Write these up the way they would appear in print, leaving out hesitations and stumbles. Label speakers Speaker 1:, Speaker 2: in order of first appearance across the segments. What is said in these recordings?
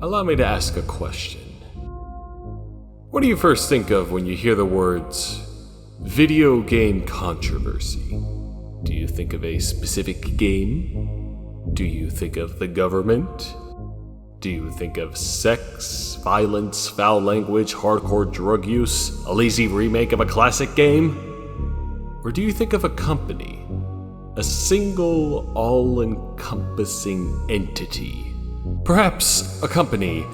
Speaker 1: Allow me to ask a question. What do you first think of when you hear the words video game controversy? Do you think of a specific game? Do you think of the government? Do you think of sex, violence, foul language, hardcore drug use, a lazy remake of a classic game? Or do you think of a company? A single, all-encompassing entity? Perhaps a company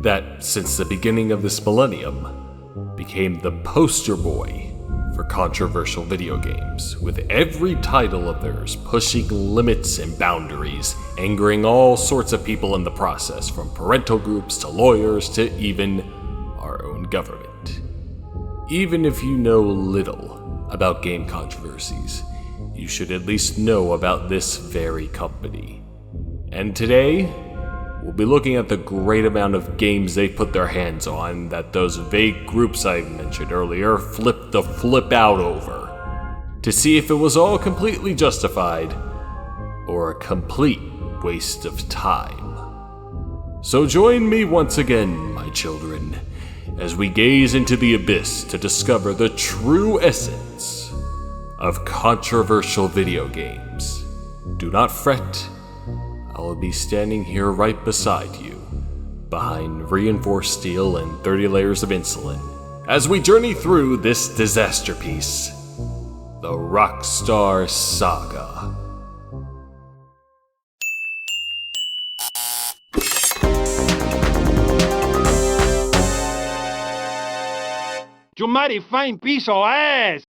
Speaker 1: that, since the beginning of this millennium, became the poster boy for controversial video games, with every title of theirs pushing limits and boundaries, angering all sorts of people in the process, from parental groups to lawyers to even our own government. Even if you know little about game controversies, you should at least know about this very company. And today, we'll be looking at the great amount of games they put their hands on that those vague groups I mentioned earlier flipped the flip out over, to see if it was all completely justified or a complete waste of time. So join me once again, my children, as we gaze into the abyss to discover the true essence of controversial video games. Do not fret. I will be standing here right beside you, behind reinforced steel and 30 layers of insulin, as we journey through this disaster piece, the Rockstar Saga.
Speaker 2: You mighty fine piece of ass!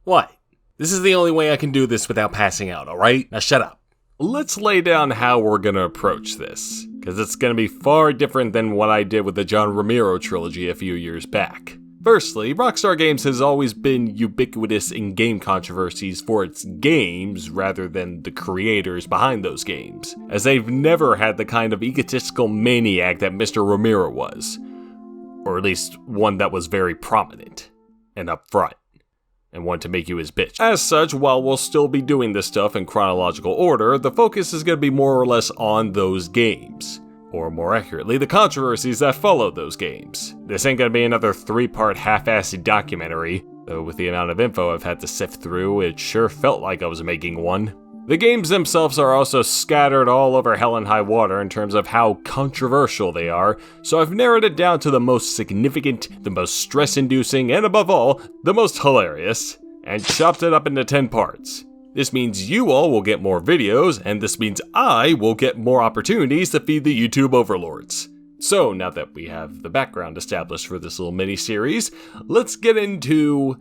Speaker 1: What? This is the only way I can do this without passing out, alright? Now shut up. Let's lay down how we're gonna approach this, because it's gonna be far different than what I did with the John Romero trilogy a few years back. Firstly, Rockstar Games has always been ubiquitous in game controversies for its games rather than the creators behind those games, as they've never had the kind of egotistical maniac that Mr. Romero was. Or at least one that was very prominent and upfront, and want to make you his bitch. As such, while we'll still be doing this stuff in chronological order, the focus is going to be more or less on those games. Or more accurately, the controversies that followed those games. This ain't going to be another 3-part half-assed documentary, though with the amount of info I've had to sift through, it sure felt like I was making one. The games themselves are also scattered all over hell and high water in terms of how controversial they are, so I've narrowed it down to the most significant, the most stress-inducing, and above all, the most hilarious, and chopped it up into 10 parts. This means you all will get more videos, and this means I will get more opportunities to feed the YouTube overlords. So, now that we have the background established for this little mini-series, let's get into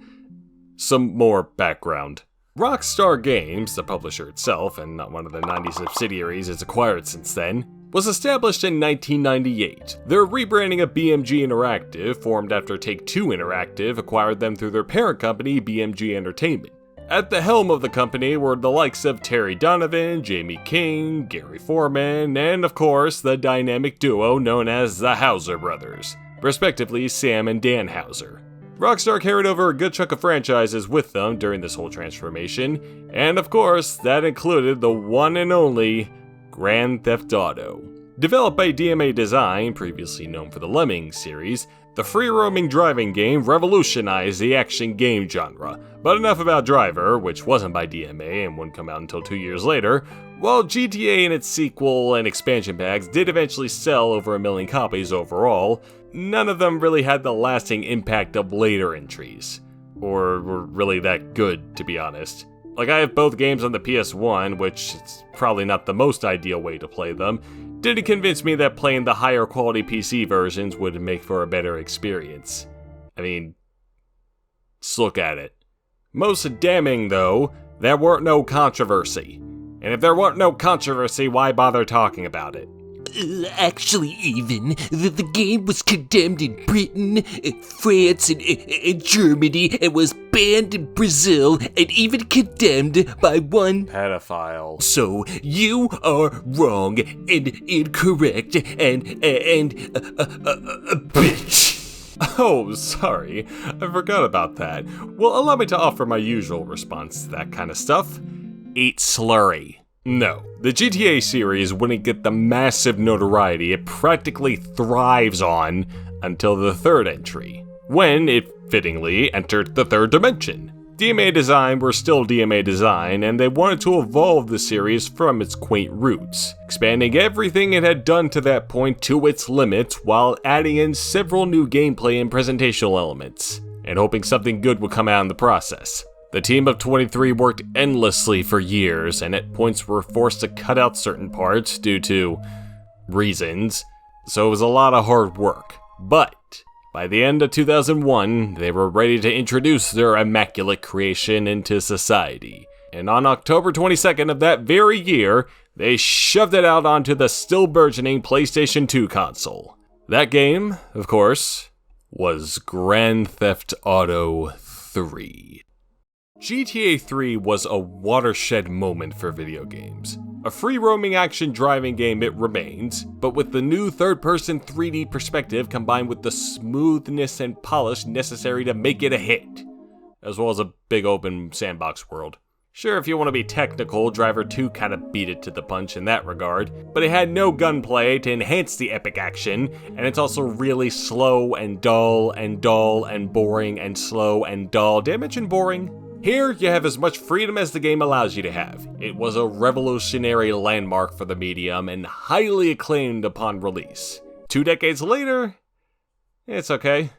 Speaker 1: some more background. Rockstar Games, the publisher itself, and not one of the 90 subsidiaries it's acquired since then, was established in 1998. Their rebranding of BMG Interactive, formed after Take-Two Interactive acquired them through their parent company, BMG Entertainment. At the helm of the company were the likes of Terry Donovan, Jamie King, Gary Foreman, and of course, the dynamic duo known as the Hauser brothers, respectively Sam and Dan Hauser. Rockstar carried over a good chunk of franchises with them during this whole transformation, and of course, that included the one and only Grand Theft Auto. Developed by DMA Design, previously known for the Lemmings series, the free-roaming driving game revolutionized the action game genre. But enough about Driver, which wasn't by DMA and wouldn't come out until 2 years later. While GTA and its sequel and expansion packs did eventually sell over 1 million copies overall, none of them really had the lasting impact of later entries. Or were really that good, to be honest. Like, I have both games on the PS1, which is probably not the most ideal way to play them. Didn't convince me that playing the higher quality PC versions would make for a better experience. I mean, just look at it. Most damning, though, there weren't no controversy. And if there weren't no controversy, why bother talking about it?
Speaker 3: Actually, even, the game was condemned in Britain, France, and Germany, and was banned in Brazil, and even condemned by one
Speaker 1: pedophile.
Speaker 3: So, you are wrong, and incorrect, and a bitch.
Speaker 1: Oh, sorry. I forgot about that. Well, allow me to offer my usual response to that kind of stuff. Eat slurry. No, the GTA series wouldn't get the massive notoriety it practically thrives on until the third entry, when it fittingly entered the third dimension. DMA Design were still DMA Design, and they wanted to evolve the series from its quaint roots, expanding everything it had done to that point to its limits while adding in several new gameplay and presentational elements, and hoping something good would come out in the process. The team of 23 worked endlessly for years, and at points were forced to cut out certain parts due to reasons, so it was a lot of hard work. But by the end of 2001, they were ready to introduce their immaculate creation into society. And on October 22nd of that very year, they shoved it out onto the still burgeoning PlayStation 2 console. That game, of course, was Grand Theft Auto 3. GTA 3 was a watershed moment for video games. A free-roaming action driving game it remains, but with the new third-person 3D perspective combined with the smoothness and polish necessary to make it a hit, as well as a big open sandbox world. Sure, if you want to be technical, Driver 2 kinda beat it to the punch in that regard, but it had no gunplay to enhance the epic action, and it's also really slow and dull and dull and boring and slow and dull. Did I mention boring? Here, you have as much freedom as the game allows you to have. It was a revolutionary landmark for the medium and highly acclaimed upon release. 2 decades later, it's okay.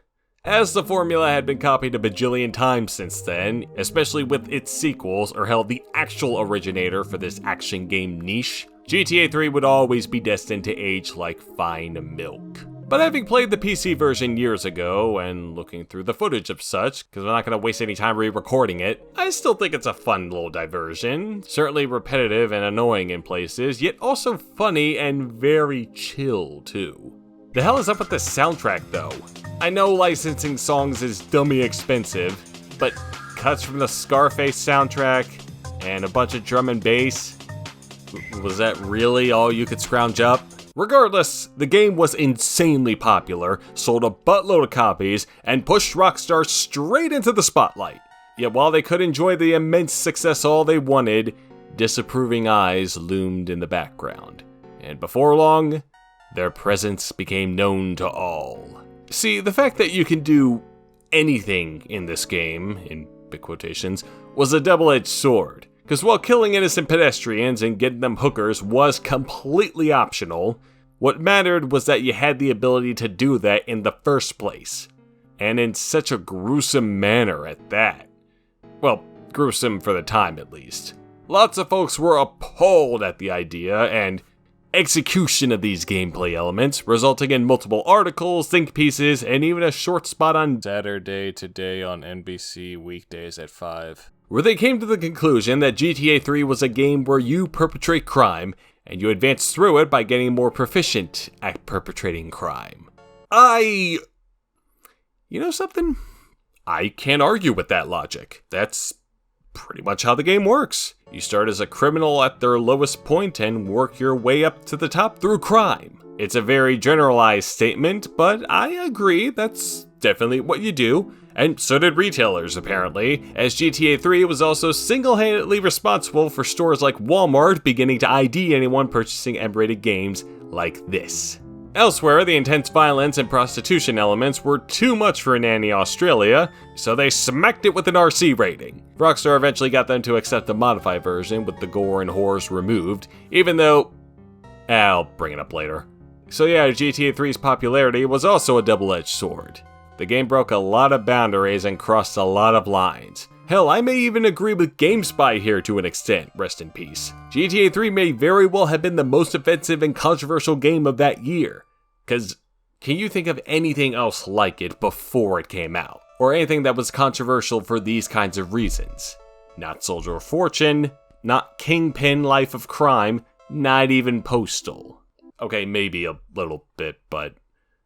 Speaker 1: As the formula had been copied a bajillion times since then, especially with its sequels, or hell, the actual originator for this action game niche, GTA 3 would always be destined to age like fine milk. But having played the PC version years ago, and looking through the footage of such, because I'm not going to waste any time re-recording it, I still think it's a fun little diversion. Certainly repetitive and annoying in places, yet also funny and very chill too. The hell is up with the soundtrack though? I know licensing songs is dummy expensive, but cuts from the Scarface soundtrack, and a bunch of drum and bass, was that really all you could scrounge up? Regardless, the game was insanely popular, sold a buttload of copies, and pushed Rockstar straight into the spotlight. Yet while they could enjoy the immense success all they wanted, disapproving eyes loomed in the background. And before long, their presence became known to all. See, the fact that you can do anything in this game, in big quotations, was a double-edged sword. Because while killing innocent pedestrians and getting them hookers was completely optional, what mattered was that you had the ability to do that in the first place. And in such a gruesome manner at that. Well, gruesome for the time at least. Lots of folks were appalled at the idea and execution of these gameplay elements, resulting in multiple articles, think pieces, and even a short spot on Saturday Today on NBC weekdays at 5. Where they came to the conclusion that GTA 3 was a game where you perpetrate crime, and you advance through it by getting more proficient at perpetrating crime. You know something? I can't argue with that logic. That's pretty much how the game works. You start as a criminal at their lowest point and work your way up to the top through crime. It's a very generalized statement, but I agree that's definitely what you do. And so did retailers, apparently, as GTA 3 was also single-handedly responsible for stores like Walmart beginning to ID anyone purchasing M-rated games like this. Elsewhere, the intense violence and prostitution elements were too much for Nanny Australia, so they smacked it with an RC rating. Rockstar eventually got them to accept the modified version with the gore and horrors removed, even though... I'll bring it up later. So yeah, GTA 3's popularity was also a double-edged sword. The game broke a lot of boundaries and crossed a lot of lines. Hell, I may even agree with GameSpy here to an extent, rest in peace. GTA 3 may very well have been the most offensive and controversial game of that year. Cause, can you think of anything else like it before it came out? Or anything that was controversial for these kinds of reasons? Not Soldier of Fortune, not Kingpin Life of Crime, not even Postal. Okay, maybe a little bit, but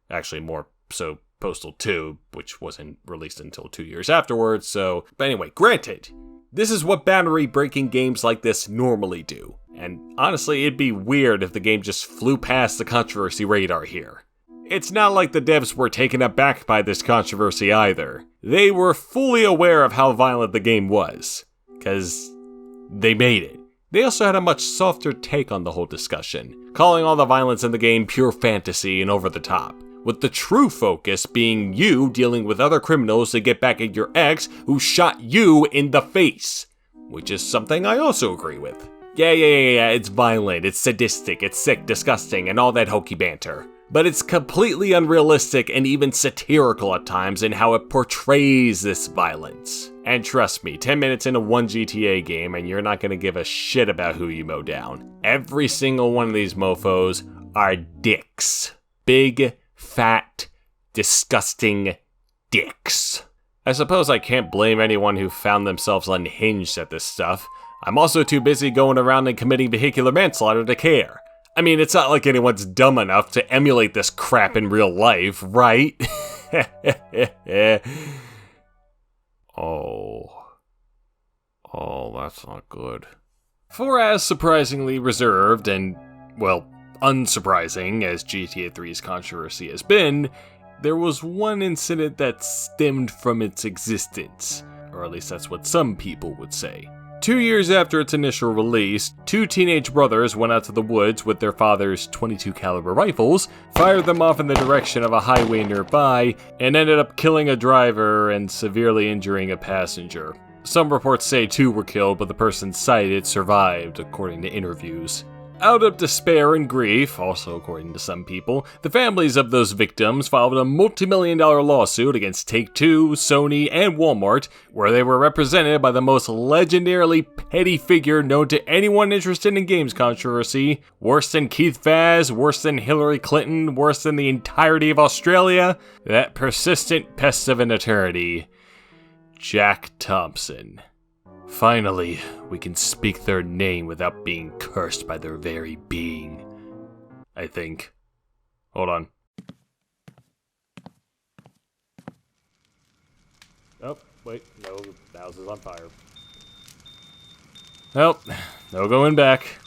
Speaker 1: actually more so Postal 2, which wasn't released until 2 years afterwards, so... But anyway, granted, this is what boundary-breaking games like this normally do. And honestly, it'd be weird if the game just flew past the controversy radar here. It's not like the devs were taken aback by this controversy either. They were fully aware of how violent the game was, 'cause they made it. They also had a much softer take on the whole discussion, calling all the violence in the game pure fantasy and over the top, with the true focus being you dealing with other criminals to get back at your ex who shot you in the face, which is something I also agree with. Yeah, it's violent, it's sadistic, it's sick, disgusting, and all that hokey banter. But it's completely unrealistic and even satirical at times in how it portrays this violence. And trust me, 10 minutes into one GTA game and you're not gonna give a shit about who you mow down. Every single one of these mofos are dicks. Big, fat, disgusting dicks. I suppose I can't blame anyone who found themselves unhinged at this stuff. I'm also too busy going around and committing vehicular manslaughter to care. I mean, it's not like anyone's dumb enough to emulate this crap in real life, right? Oh, that's not good. For as surprisingly reserved and, well, unsurprising as GTA 3's controversy has been, there was one incident that stemmed from its existence, or at least that's what some people would say. 2 years after its initial release, two teenage brothers went out to the woods with their father's .22 caliber rifles, fired them off in the direction of a highway nearby, and ended up killing a driver and severely injuring a passenger. Some reports say 2 were killed, but the person cited survived, according to interviews. Out of despair and grief, also according to some people, the families of those victims filed a multi-million-dollar lawsuit against Take-Two, Sony, and Walmart, where they were represented by the most legendarily petty figure known to anyone interested in games controversy, worse than Keith Vaz, worse than Hillary Clinton, worse than the entirety of Australia, that persistent pest of an eternity, Jack Thompson. Finally, we can speak their name without being cursed by their very being. I think. Hold on. Oh, wait, no, the house is on fire. Well, no going back.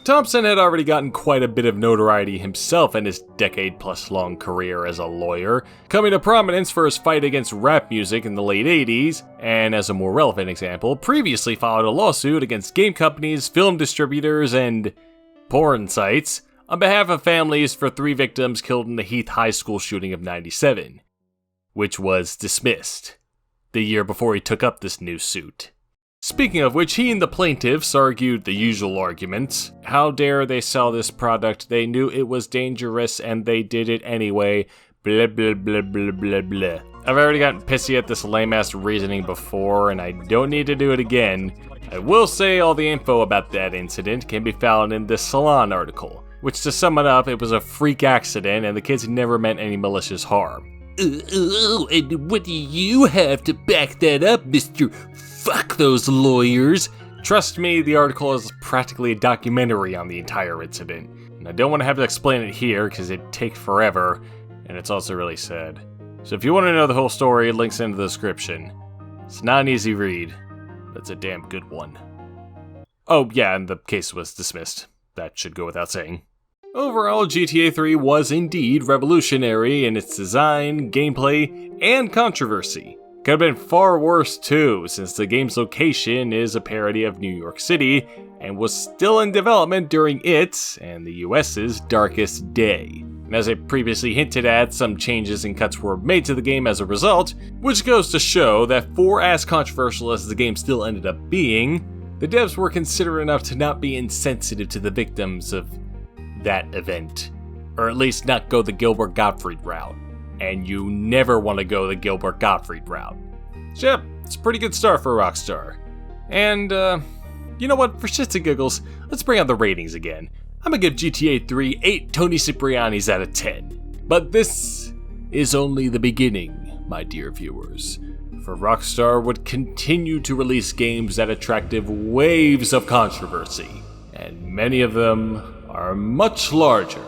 Speaker 1: Thompson had already gotten quite a bit of notoriety himself in his decade-plus long career as a lawyer, coming to prominence for his fight against rap music in the late 80s, and as a more relevant example, previously filed a lawsuit against game companies, film distributors, and porn sites on behalf of families for 3 victims killed in the Heath High School shooting of '97, which was dismissed the year before he took up this new suit. Speaking of which, he and the plaintiffs argued the usual arguments. How dare they sell this product? They knew it was dangerous and they did it anyway. Blah blah blah blah blah blah. I've already gotten pissy at this lame-ass reasoning before and I don't need to do it again. I will say all the info about that incident can be found in this Salon article, which to sum it up, it was a freak accident and the kids never meant any malicious harm.
Speaker 3: And what do you have to back that up, Mr. Fuck those lawyers?
Speaker 1: Trust me, the article is practically a documentary on the entire incident. And I don't want to have to explain it here because it'd take forever, and it's also really sad. So if you want to know the whole story, links in the description. It's not an easy read, but it's a damn good one. Oh yeah, and the case was dismissed. That should go without saying. Overall, GTA 3 was indeed revolutionary in its design, gameplay, and controversy. Could have been far worse too, since the game's location is a parody of New York City, and was still in development during its, and the US's, darkest day. And as I previously hinted at, some changes and cuts were made to the game as a result, which goes to show that for as controversial as the game still ended up being, the devs were considerate enough to not be insensitive to the victims of that event. Or at least not go the Gilbert Gottfried route. And you never want to go the Gilbert Gottfried route. So yeah, it's a pretty good start for Rockstar. And, you know what, for shits and giggles, let's bring out the ratings again. I'm gonna give GTA 3 8 Tony Ciprianis out of 10. But this is only the beginning, my dear viewers. For Rockstar would continue to release games that attracted waves of controversy. And many of them are much larger.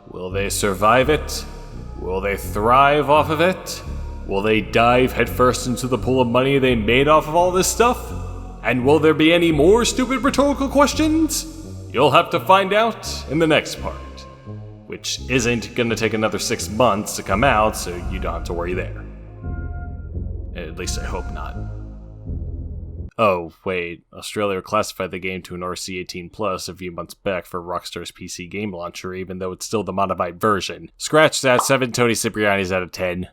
Speaker 1: Will they survive it? Will they thrive off of it? Will they dive headfirst into the pool of money they made off of all this stuff? And will there be any more stupid rhetorical questions? You'll have to find out in the next part, which isn't gonna take another 6 months to come out, so you don't have to worry there. At least I hope not. Oh, wait. Australia classified the game to an RC18+ a few months back for Rockstar's PC game launcher, even though it's still the modified version. Scratch that, 7 Tony Cipriani's out of 10.